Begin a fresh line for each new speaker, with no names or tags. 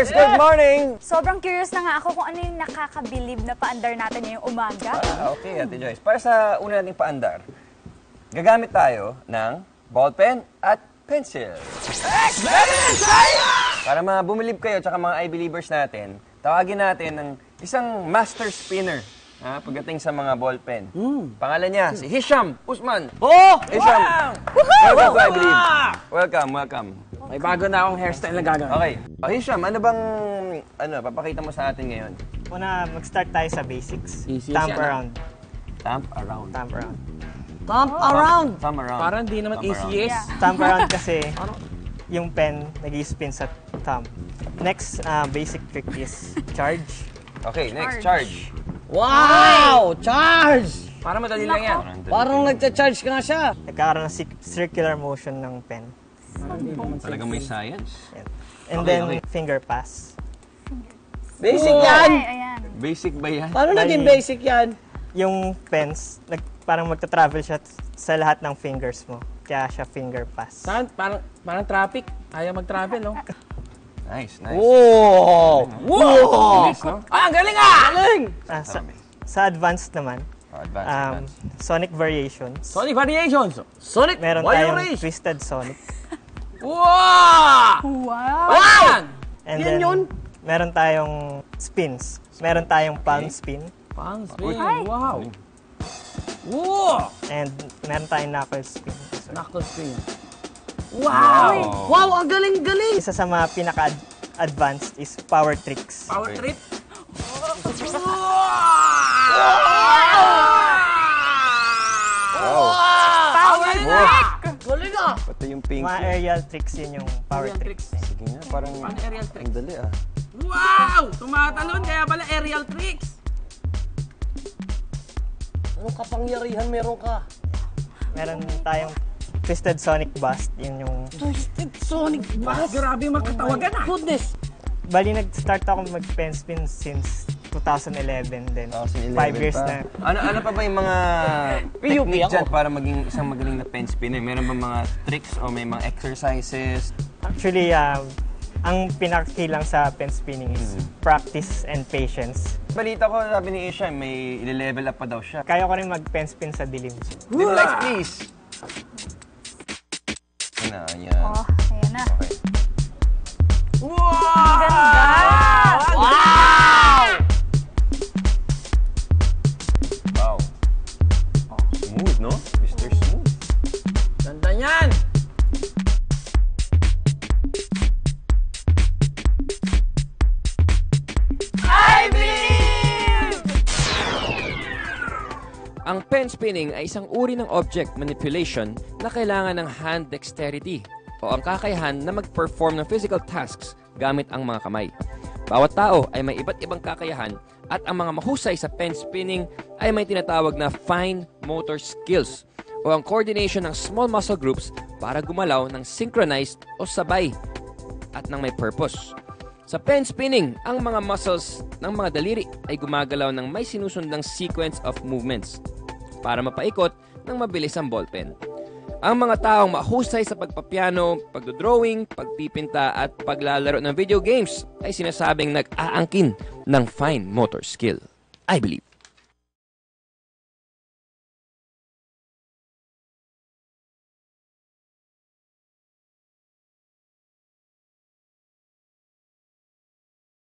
Viewers, good morning!
Sobrang curious na nga ako kung ano yung nakakabilib na paandar natin ngayong umaga.
Okay, Ate Joyce. Para sa una nating paandar, gagamit tayo ng ballpen at pencil. Para bumilib kayo tsaka mga I-believers natin, tawagin natin ng isang master spinner pagdating sa mga ballpen. Pangalan niya, si Hisham Usman.
Oh!
Hisham! Welcome to I-believe. Welcome.
May bago na akong hairstyle na gagawin.
Okay. Hisham, ano bang papakita mo sa atin ngayon?
Una, mag-start tayo sa basics.
Easy
Thumb
yan,
around.
Thumb around.
Thumb around.
Thumb around!
Thumb around.
Parang di naman
Thumb
easy
around.
is.
Thumb around kasi yung pen nag-spin sa thumb. Next basic trick is charge.
Okay, next, charge.
Wow! Charge! Para madali lang yan.
Parang
Parang nagcha-charge ka nga siya.
Nagkakaroon ng circular motion ng pen.
talagang may science.
Yan. And
Okay,
then
okay.
finger pass.
Basic
Ay,
yan!
ayan.
Basic ba yan?
Paano naging
Bali.
basic yan?
Yung pens, parang magta-travel siya sa lahat ng fingers mo. Kaya siya finger pass.
Saan? Parang traffic. Ayaw mag-travel, no?
Nice.
Wow! Wow!
Bilis, no?
Ah, ang galing ah! Galing!
Sa advanced naman,
Advance.
Sonic variations.
Sonic variations. Sonic
Meron tayong
variations.
twisted Sonic.
Wow!
Wow!
Wow!
And
Yan
then,
yun.
meron tayong spins. Meron tayong palm spin.
Pang spin.
Ay.
Wow! Wow!
And meron tayong knuckle spin.
Knuckle spin. Wow! Wow, ang galing-galing!
Isa sa mga pinaka-advanced is power tricks.
Power trip.
Wow.
Power trick!
Galing ah!
Pati yung pink.
Mga aerial tricks yun yung power
Aerial
tricks.
tricks.
Sige nga, parang
Paano aerial tricks?
ang dali
Wow! Tumatalon, kaya pala aerial tricks. Anong kapangyarihan meron ka?
Meron tayong twisted Sonic Bust. Yun yung...
Twisted Sonic Blast. Grabe makatawagan ah. Goodness.
Bali, nag-start ako mag-pen spin since 2011 din.
2011
5 years
pa.
na.
Ano pa ba yung mga
PUP
technique
ako.
dyan para maging isang magaling na pen spinner? Meron ba mga tricks o may mga exercises?
Actually, ang pinakakilang sa pen spinning is practice and patience.
Balita ko, sabi ni Isha, may i-level up pa daw siya.
Kaya ko rin mag-pen spin sa dilim.
Dim lights, please! Yan.
Oh, ayan na.
Okay.
Ang ganda!
Wow!
Wow. Smooth, no? Mr. Smooth.
Ganda yan!
Ang pen spinning ay isang uri ng object manipulation na kailangan ng hand dexterity o ang kakayahan na mag-perform ng physical tasks gamit ang mga kamay. Bawat tao ay may iba't ibang kakayahan at ang mga mahusay sa pen spinning ay may tinatawag na fine motor skills o ang coordination ng small muscle groups para gumalaw ng synchronized o sabay at ng may purpose. Sa pen spinning, ang mga muscles ng mga daliri ay gumagalaw ng may sinusundang sequence of movements para mapaikot ng mabilis ang ballpen. Ang mga taong mahusay sa pagpapiano, pagdodrawing, pagpipinta at paglalaro ng video games ay sinasabing nag-aangkin ng fine motor skill. I believe.